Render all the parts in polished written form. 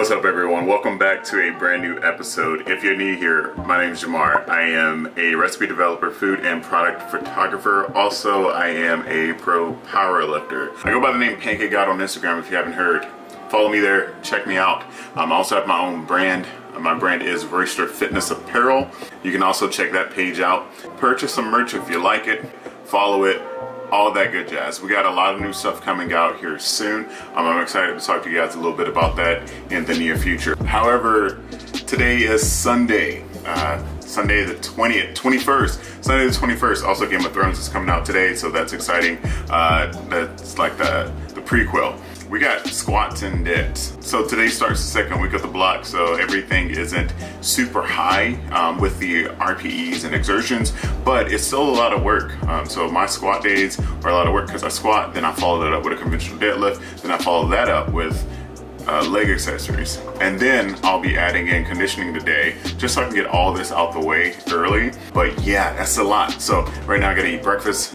What's up, everyone? Welcome back to a brand new episode. If you're new here, my name is JamaRR. I am a recipe developer, food and product photographer. Also, I am a pro power lifter. I go by the name GAWD on Instagram if you haven't heard. Follow me there, check me out. I also have my own brand. My brand is Royster Fitness Apparel. You can also check that page out. Purchase some merch if you like it. Follow it. All that good jazz. We got a lot of new stuff coming out here soon. I'm excited to talk to you guys a little bit about that in the near future. However, today is Sunday. Sunday the 21st. Sunday the 21st. Also, Game of Thrones is coming out today, so that's exciting. That's like the prequel. We got squats and dips. So today starts the second week of the block, so everything isn't super high with the RPEs and exertions, but it's still a lot of work. So my squat days are a lot of work because I squat, then I follow that up with a conventional deadlift, then I follow that up with leg accessories. And then I'll be adding in conditioning today, just so I can get all this out the way early. But yeah, that's a lot. So right now I gotta eat breakfast.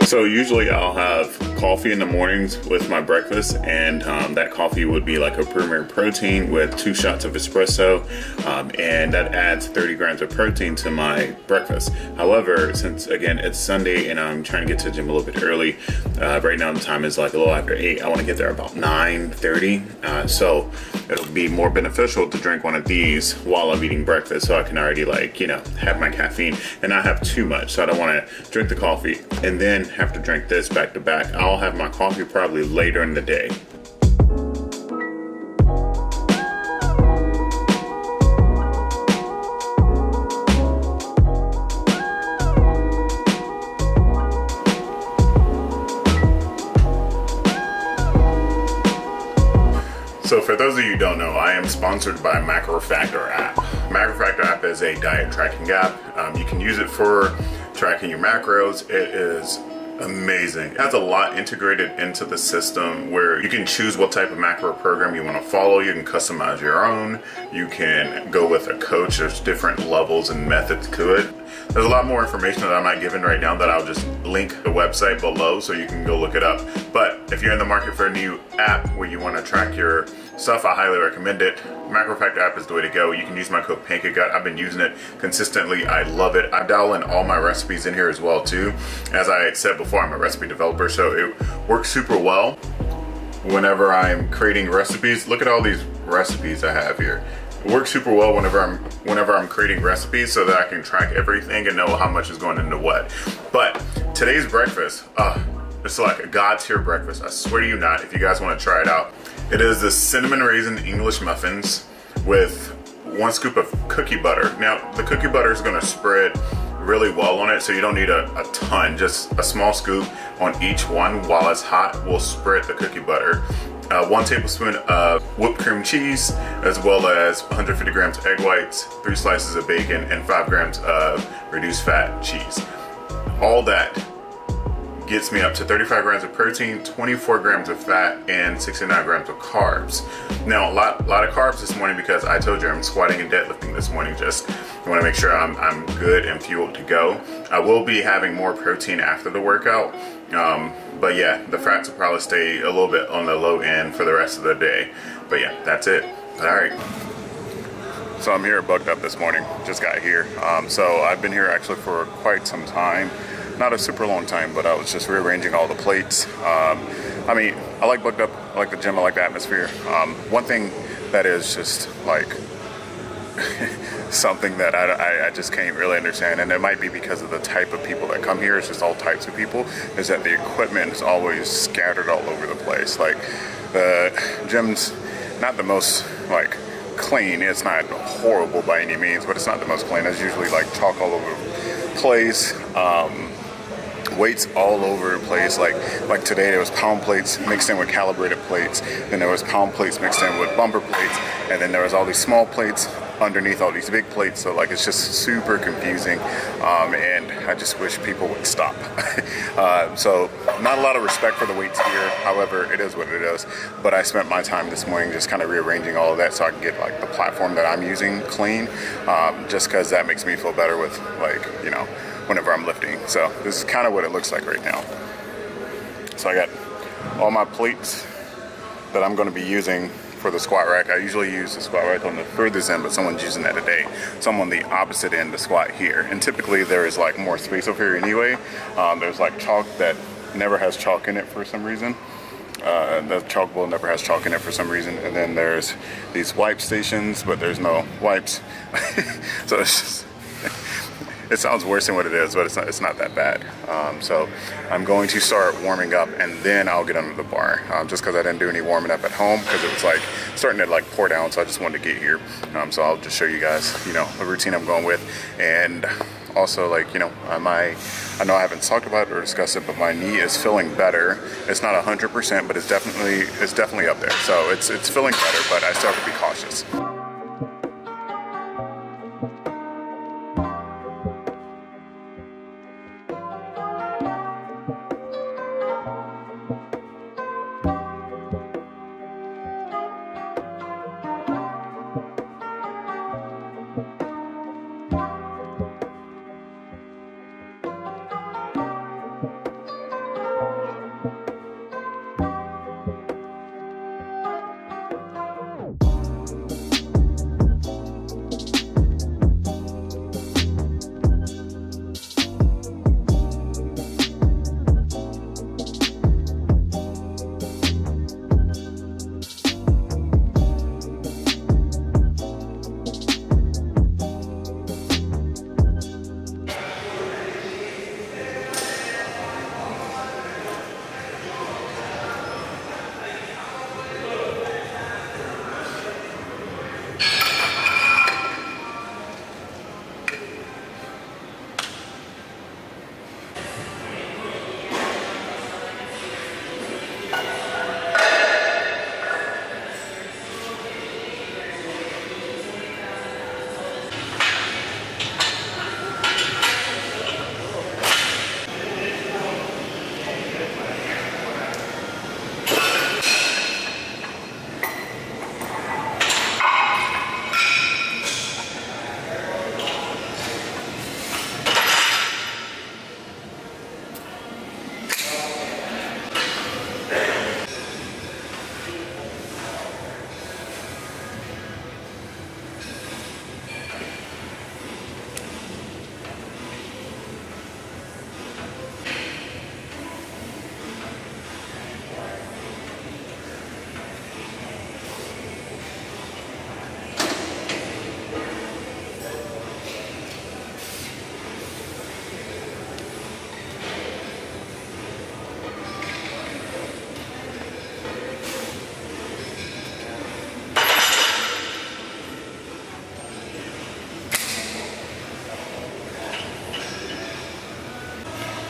So usually I'll have coffee in the mornings with my breakfast, and that coffee would be like a premier protein with 2 shots of espresso, and that adds 30 grams of protein to my breakfast. However, since again it's Sunday and I'm trying to get to the gym a little bit early, right now the time is like a little after 8. I want to get there about 9:30, so it'll be more beneficial to drink one of these while I'm eating breakfast, so I can already, like, you know, have my caffeine and not have too much. So I don't want to drink the coffee and then have to drink this back to back. I'll have my coffee probably later in the day. So for those of you who don't know, I am sponsored by MacroFactor App. MacroFactor App is a diet tracking app. You can use it for tracking your macros. It is amazing. It has a lot integrated into the system where you can choose what type of macro program you want to follow. You can customize your own. You can go with a coach. There's different levels and methods to it. There's a lot more information that I'm not giving right now that I'll just link the website below so you can go look it up. But if you're in the market for a new app where you want to track your stuff, I highly recommend it. MacroFactor App is the way to go. You can use my code PancakeGut. I've been using it consistently. I love it. I dial in all my recipes in here as well too. As I said before, I'm a recipe developer, so it works super well whenever I'm creating recipes. Look at all these recipes I have here. It works super well whenever I'm creating recipes so that I can track everything and know how much is going into what. But today's breakfast, it's like a God's tier breakfast. I swear to you not, if you guys want to try it out. It is the cinnamon raisin English muffins with 1 scoop of cookie butter. Now, the cookie butter is going to spread really well on it, so you don't need a ton, just a small scoop on each one. While it's hot, we'll spread the cookie butter. 1 tablespoon of whipped cream cheese, as well as 150 grams egg whites, 3 slices of bacon, and 5 grams of reduced fat cheese. All that gets me up to 35 grams of protein, 24 grams of fat, and 69 grams of carbs. Now, a lot of carbs this morning because I told you I'm squatting and deadlifting this morning. Just want to make sure I'm good and fueled to go. I will be having more protein after the workout, but yeah, the fats will probably stay a little bit on the low end for the rest of the day. But yeah, that's it. All right. So I'm here bugged up this morning. Just got here. So I've been here actually for quite some time. Not a super long time, but I was just rearranging all the plates. I mean, I like bugged up, I like the gym, I like the atmosphere. One thing that is just like something that I just can't really understand, and it might be because of the type of people that come here, it's just all types of people, is that the equipment is always scattered all over the place. Like, the gym's not the most, like, clean. It's not horrible by any means, but it's not the most clean. There's usually like chalk all over the place. Weights all over the place. Like today there was pound plates mixed in with calibrated plates, then there was pound plates mixed in with bumper plates, and then there was all these small plates underneath all these big plates, so like it's just super confusing, and I just wish people would stop. So not a lot of respect for the weights here, however, it is what it is. But I spent my time this morning just kind of rearranging all of that so I can get like the platform that I'm using clean, just because that makes me feel better with, like, you know, whenever I'm lifting. So this is kind of what it looks like right now. So I got all my plates that I'm going to be using for the squat rack. I usually use the squat rack on the furthest end, but someone's using that today. So I'm on the opposite end to squat here. And typically there is like more space over here anyway. There's like chalk that never has chalk in it for some reason. The chalkboard never has chalk in it for some reason. And then there's these wipe stations, but there's no wipes. So it's just, it sounds worse than what it is, but it's not that bad. So I'm going to start warming up, and then I'll get under the bar, just because I didn't do any warming up at home because it was like starting to like pour down, so I just wanted to get here. So I'll just show you guys, you know, the routine I'm going with. And also, like, you know, I know I haven't talked about it or discussed it, but my knee is feeling better. It's not 100%, but it's definitely up there. So it's feeling better, but I still have to be cautious.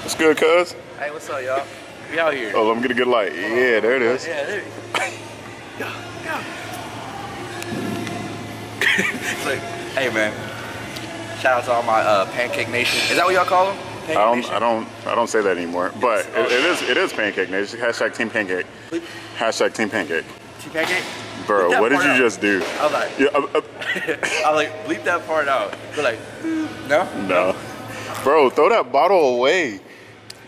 What's good, cuz? Hey, what's up, y'all? We out here. Oh, let me get a good light. Yeah, there it is. Yeah, there you go. Yeah. It's like, hey, man. Shout out to all my Pancake Nation. Is that what y'all call them? I don't say that anymore. But it is Pancake Nation. Hashtag Team Pancake. Hashtag Team Pancake. Team Pancake? Bro, what did you just do? I was like, yeah, I was like, bleep that part out. They're like, no? No. Bro, throw that bottle away.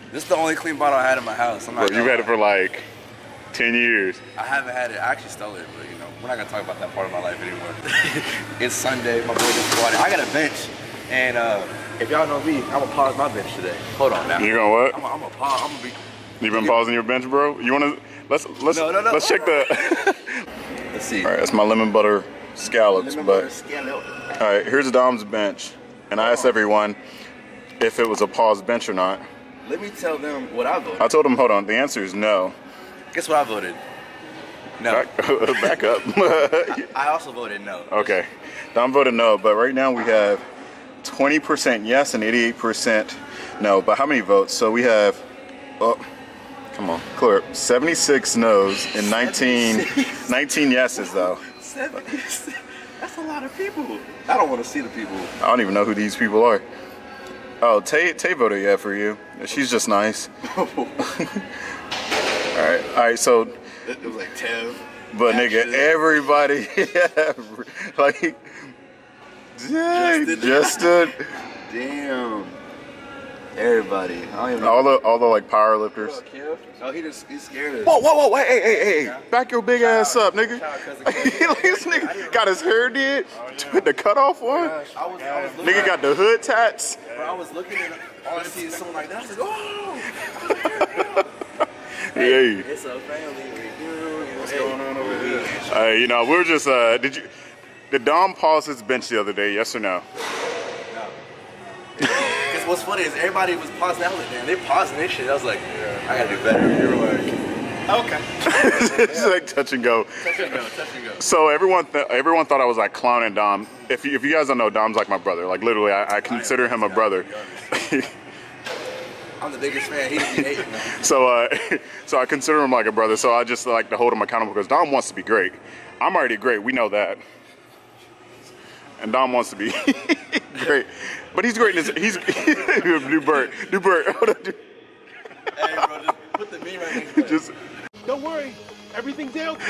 This is the only clean bottle I had in my house. I'm not Bro, you've had it for like 10 years. I haven't had it. I actually stole it, but you know, we're not gonna talk about that part of my life anymore. It's Sunday. My boy just bought it. I got a bench, and if y'all know me, I'm gonna pause my bench today. Hold on now. You gonna what? I'm gonna pause. I'm gonna be. You been pausing your bench, bro? You wanna let's check the. Let's see. All right, that's my lemon butter scallops. Butter all right, here's Dom's bench, and I asked everyone if it was a paused bench or not. Let me tell them what I voted. I told them, hold on, the answer is no. Guess what I voted? No. Back up. I also voted no. Okay. Dom voted no, but right now we have 20% yes and 88% no. But how many votes? So we have, oh, come on, clear. 76 no's and 19 yeses though. 76. That's a lot of people. I don't want to see the people. I don't even know who these people are. Oh, Tay voted yeah for you. She's just nice. All right. So It was like Tev. But nigga, everybody, like, Justin. Damn. Everybody. I don't even know. All the like power lifters. Oh, he's scared of us. Whoa, hey, back your big ass up, nigga. This nigga got his hair did with the cutoff one. I was Nigga got the hood tats. Bro, I was looking at all I see is someone like that. I was like, oh. Hey. It's a family reunion. What's going on over here? You know, we were just, did Dom pause his bench the other day, yes or no? No. Because what's funny is everybody was pausing out like, man, they pausing this shit. I was like, I gotta do better. You were like, okay. It's like touch and go. Touch and go. So everyone thought I was like clowning Dom. If you guys don't know, Dom's like my brother. Like literally, I consider him a brother. I'm the biggest fan. He just be hating. So I consider him like a brother. So I just like to hold him accountable because Dom wants to be great. I'm already great. We know that. And Dom wants to be great, but he's great. He's new bird. Hey, bro, just put the meme right next to it. Just don't worry, everything's out.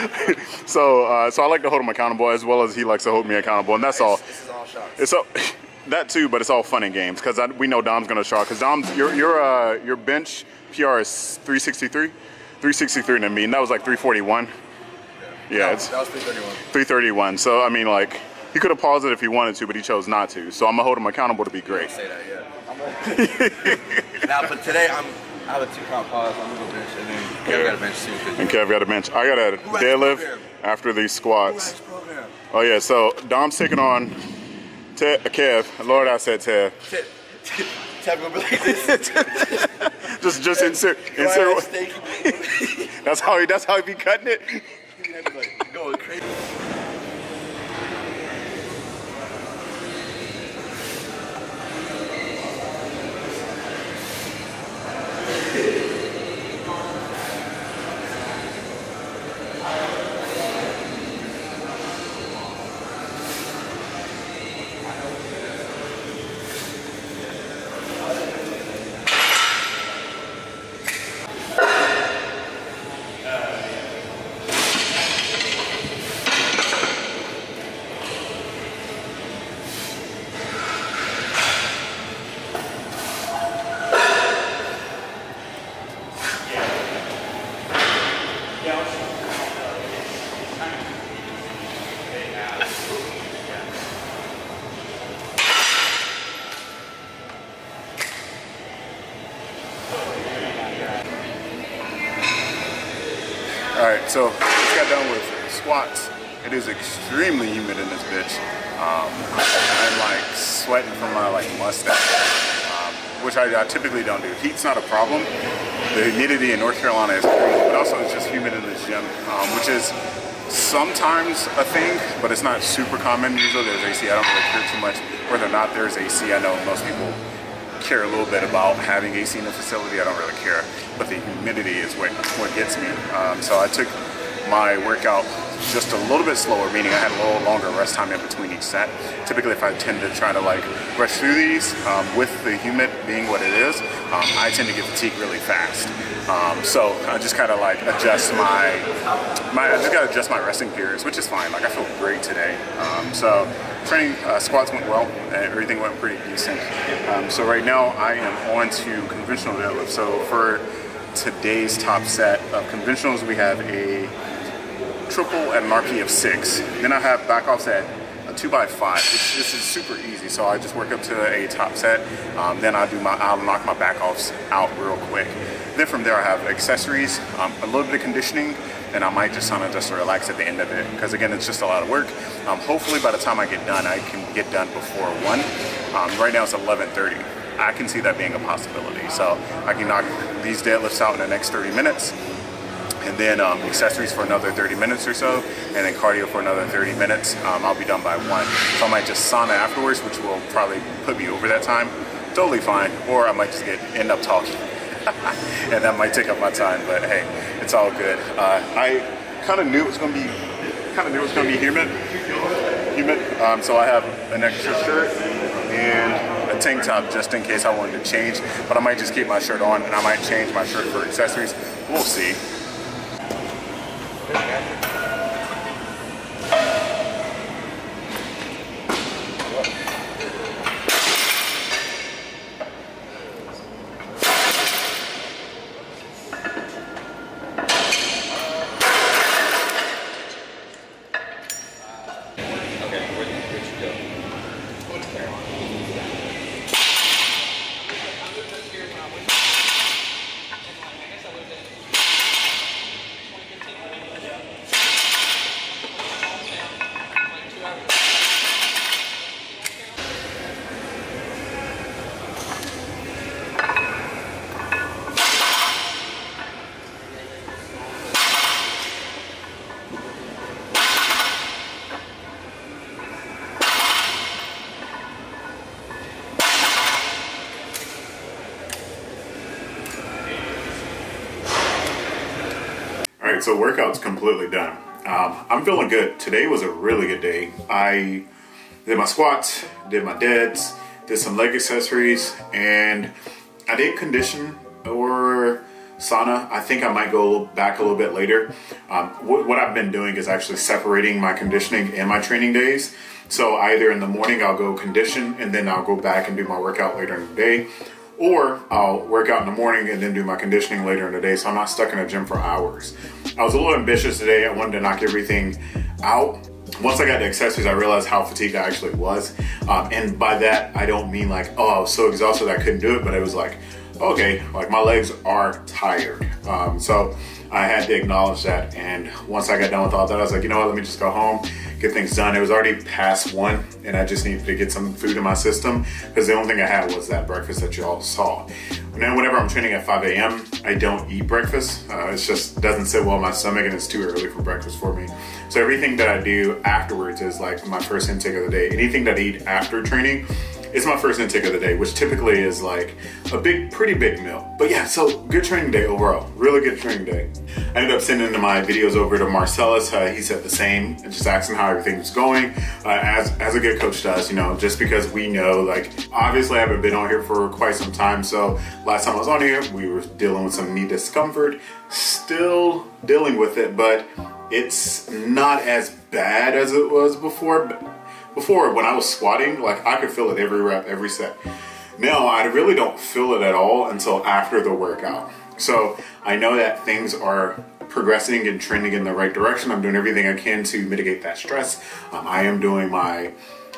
so I like to hold him accountable as well as he likes to hold me accountable, and that's all. This is all shots. It's all that too, but it's all fun and games because we know Dom's gonna shot. Because Dom's your bench PR is 363 to me, and that was like 341. Yeah, that was 331. 331. So I mean, like. He could have paused it if he wanted to, but he chose not to. So I'm gonna hold him accountable to be great. Say that, yeah. Now, but today I have a 2-count pause. I'm gonna go bench, and then Kev got a bench too. And Kev got a bench. I got a deadlift after these squats. Oh yeah. So Dom's taking on Kev. Lord, I said Tev. Tev gonna be like this. just insert. That's how he be cutting it. Like, going crazy. Alright, so just got done with squats. It is extremely humid in this bitch. I'm like sweating from my like mustache, which I typically don't do. Heat's not a problem. The humidity in North Carolina is crazy, but also it's just humid in this gym, which is sometimes a thing, but it's not super common. Usually there's AC. I don't really care too much whether or not there's AC. I know most people care a little bit about having AC in the facility. I don't really care, but the humidity is what gets me. So I took my workout just a little bit slower, meaning I had a little longer rest time in between each set. Typically, if I tend to try to like rush through these, with the humid being what it is, I tend to get fatigued really fast. So I just kind of like adjust I just gotta adjust my resting periods, which is fine. Like I feel great today. So training, squats went well, everything went pretty decent. So right now I am on to conventional deadlift. So for today's top set of conventionals, we have a triple at an RP of 6. Then I have back offs at a 2x5, which this is super easy. So I just work up to a top set. Then I'll knock my back offs out real quick. Then from there I have accessories, a little bit of conditioning, and I might just relax at the end of it. Because again, it's just a lot of work. Hopefully by the time I get done, I can get done before 1. Right now it's 11:30. I can see that being a possibility. So I can knock these deadlifts out in the next 30 minutes. And then accessories for another 30 minutes or so, and then cardio for another 30 minutes. I'll be done by 1. So I might just sauna afterwards, which will probably put me over that time. Totally fine. Or I might just end up talking. And that might take up my time, but hey, it's all good. I kind of knew it was gonna be humid. humid. So I have an extra shirt and a tank top just in case I wanted to change. But I might just keep my shirt on and I might change my shirt for accessories. We'll see. Alright, so workout's completely done. I'm feeling good. Today was a really good day. I did my squats, did my deads, did some leg accessories, and I did condition or sauna. I think I might go back a little bit later. What I've been doing is actually separating my conditioning and my training days. So either in the morning I'll go condition and then I'll go back and do my workout later in the day. Or I'll work out in the morning and then do my conditioning later in the day, so I'm not stuck in a gym for hours. I was a little ambitious today. I wanted to knock everything out. Once I got the accessories, I realized how fatigued I actually was. And by that, I don't mean like, oh, I was so exhausted I couldn't do it, but it was like, okay, like my legs are tired. So I had to acknowledge that. And once I got done with all that, I was like, you know what, let me just go home, get things done. It was already past 1 and I just needed to get some food in my system because the only thing I had was that breakfast that you all saw. Now, whenever I'm training at 5 a.m., I don't eat breakfast. It just doesn't sit well in my stomach and it's too early for breakfast for me. So everything that I do afterwards is like my first intake of the day. Anything that I eat after training, it's my first intake of the day, which typically is like a pretty big meal. But yeah, so good training day overall. Really good training day. I ended up sending my videos over to Marcellus. He said the same, and just asking how everything was going. As a good coach does, you know, just because we know, like, obviously I haven't been on here for quite some time. So last time I was on here, we were dealing with some knee discomfort. Still dealing with it, but it's not as bad as it was before. Before, when I was squatting, like I could feel it every rep, every set. Now, I really don't feel it at all until after the workout. So I know that things are progressing and trending in the right direction. I'm doing everything I can to mitigate that stress. I am doing my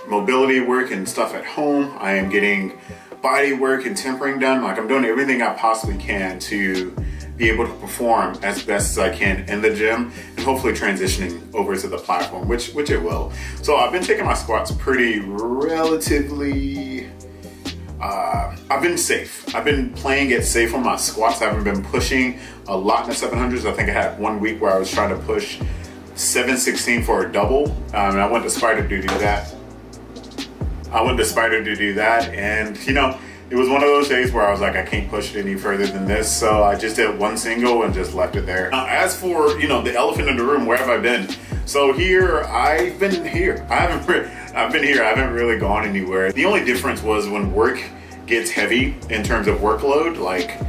mobility work and stuff at home. I am getting body work and tempering done. Like I'm doing everything I possibly can to be able to perform as best as I can in the gym and hopefully transitioning over to the platform, which it will. So I've been taking my squats pretty relatively, I've been safe. I've been playing it safe on my squats. I haven't been pushing a lot in the 700s. I think I had 1 week where I was trying to push 716 for a double. And I went to Spider to do that. And you know, it was one of those days where I was like, I can't push it any further than this. So I just did one single and just left it there. As for, you know, the elephant in the room, where have I been? So I've been here. I haven't really gone anywhere. The only difference was when work gets heavy in terms of workload, like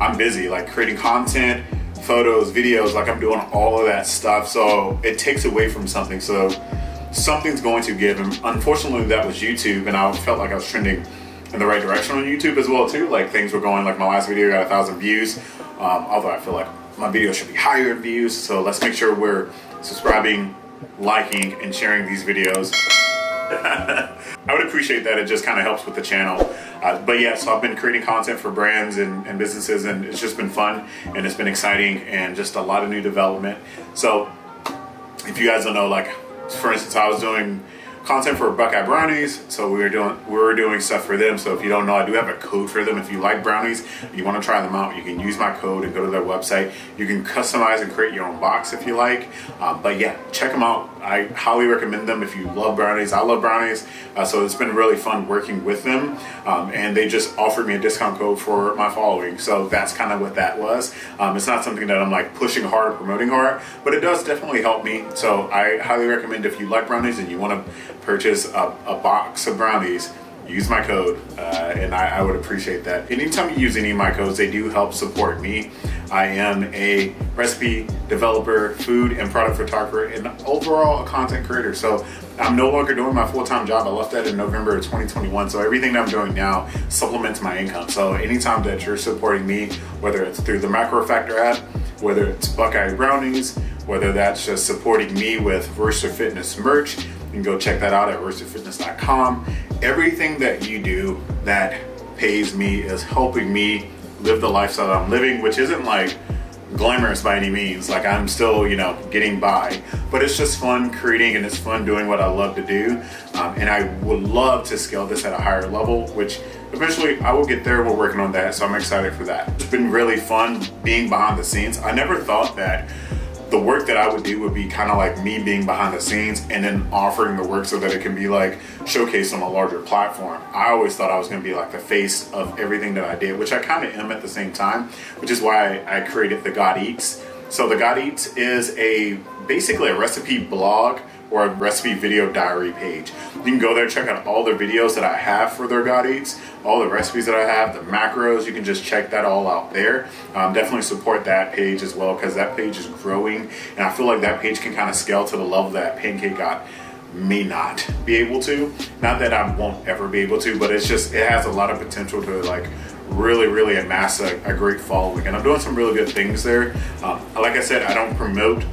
I'm busy, like creating content, photos, videos, like I'm doing all of that stuff. So it takes away from something. So something's going to give. And unfortunately that was YouTube, and I felt like I was trending in the right direction on YouTube as well too. Like things were going, like my last video got 1,000 views. Although I feel like my video should be higher in views. So let's make sure we're subscribing, liking, and sharing these videos. I would appreciate that. It just kind of helps with the channel. But yeah, so I've been creating content for brands and businesses, and it's just been fun and it's been exciting and just a lot of new development. So if you guys don't know, like for instance, I was doing content for Buckeye Brownies, so we were doing stuff for them. So if you don't know, I do have a code for them. If you like brownies, you want to try them out, you can use my code and go to their website. You can customize and create your own box if you like. But yeah, check them out. I highly recommend them if you love brownies. I love brownies, so it's been really fun working with them. And they just offered me a discount code for my following, so that's kind of what that was. It's not something that I'm like pushing hard, promoting hard, but it does definitely help me. So I highly recommend if you like brownies and you want to purchase a box of brownies, use my code, and I would appreciate that. Anytime you use any of my codes, they do help support me. I am a recipe developer, food and product photographer, and overall a content creator. So I'm no longer doing my full-time job. I left that in November of 2021. So everything that I'm doing now supplements my income. So anytime that you're supporting me, whether it's through the MacroFactor app, whether it's Buckeye Brownies, whether that's just supporting me with Royster Fitness merch, you can go check that out at roysterfitness.com. Everything that you do that pays me is helping me live the lifestyle that I'm living, which isn't like glamorous by any means. Like, I'm still, you know, getting by, but it's just fun creating and it's fun doing what I love to do. And I would love to scale this at a higher level, which eventually I will get there. We're working on that, so I'm excited for that. It's been really fun being behind the scenes. I never thought that the work that I would do would be kind of like me being behind the scenes and then offering the work so that it can be like showcased on a larger platform. I always thought I was going to be like the face of everything that I did, which I kind of am at the same time, which is why I created the GAWD Eats. So the GAWD Eats is basically a recipe blog or a recipe video diary page. You can go there, check out all the videos that I have for their GAWD Eats, all the recipes that I have, the macros. You can just check that all out there. Definitely support that page as well, because that page is growing, and I feel like that page can kind of scale to the level that Pancake God may not be able to. Not that I won't ever be able to, but it's just, it has a lot of potential to like really amass a great following, and I'm doing some really good things there. Like I said, I don't promote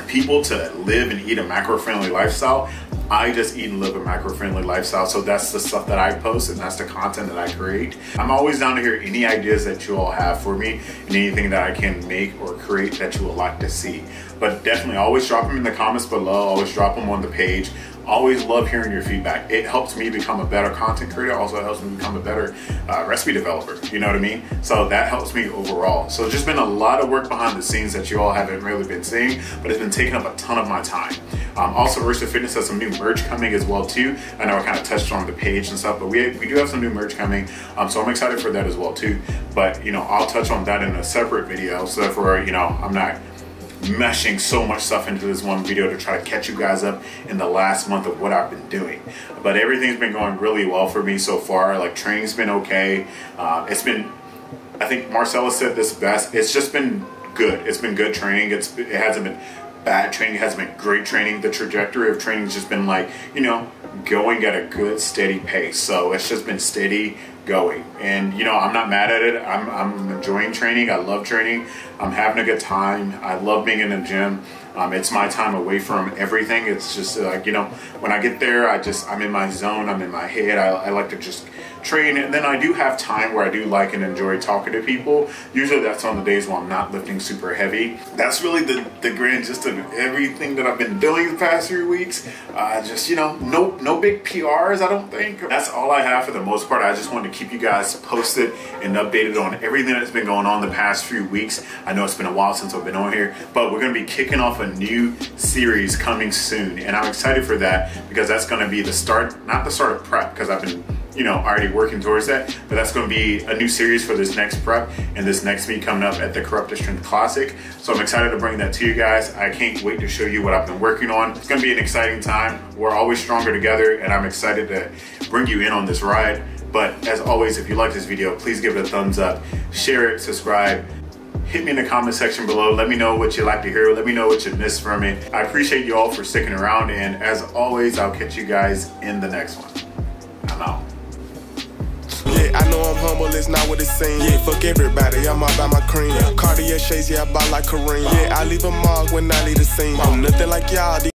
people to live and eat a macro-friendly lifestyle. I just eat and live a macro-friendly lifestyle. So that's the stuff that I post, and that's the content that I create. I'm always down to hear any ideas that you all have for me and anything that I can make or create that you would like to see. But definitely always drop them in the comments below. Always drop them on the page. Always love hearing your feedback. It helps me become a better content creator. Also helps me become a better recipe developer. You know what I mean? So that helps me overall. So it's just been a lot of work behind the scenes that you all haven't really been seeing, but it's been taking up a ton of my time. Also, Royster Fitness has some new merch coming as well too. I know I kind of touched on the page and stuff, but we do have some new merch coming. So I'm excited for that as well too. But you know, I'll touch on that in a separate video. So therefore, you know, I'm not meshing so much stuff into this one video to try to catch you guys up in the last month of what I've been doing. But everything's been going really well for me so far. Like, training's been okay. It's been, I think Marcella said this best, it's just been good. It's been good training. It hasn't been bad training. It hasn't been great training. The trajectory of training has just been like, you know, going at a good steady pace. So it's just been steady going, and you know, I'm not mad at it. I'm enjoying training. I love training. I'm having a good time. I love being in the gym. It's my time away from everything. It's just like, you know, when I get there, I'm in my zone. I'm in my head. I like to just train, and then I do have time where I do like and enjoy talking to people. Usually that's on the days when I'm not lifting super heavy. That's really the grand gist of everything that I've been doing the past 3 weeks. Just, you know, no big PRs, I don't think. That's all I have for the most part. I just wanted to keep you guys posted and updated on everything that's been going on the past few weeks. I know it's been a while since I've been on here, but we're going to be kicking off a new series coming soon, and I'm excited for that, because that's going to be the start, not the start of prep, because I've been, you know, already working towards that, but that's going to be a new series for this next prep and this next meet coming up at the Corrupted Strength Classic. So I'm excited to bring that to you guys. I can't wait to show you what I've been working on. It's going to be an exciting time. We're always stronger together, and I'm excited to bring you in on this ride. But as always, if you like this video, please give it a thumbs up, share it, subscribe. Hit me in the comment section below. Let me know what you like to hear. Let me know what you missed from it. I appreciate you all for sticking around, and as always, I'll catch you guys in the next one. I'm out. Yeah, I know I'm humble, it's not what it seems. Yeah, fuck everybody, I'm all about my cream. Cartier shades, yeah, I buy like Kareem. Yeah, I leave a mark when I leave the scene. I'm nothing like y'all.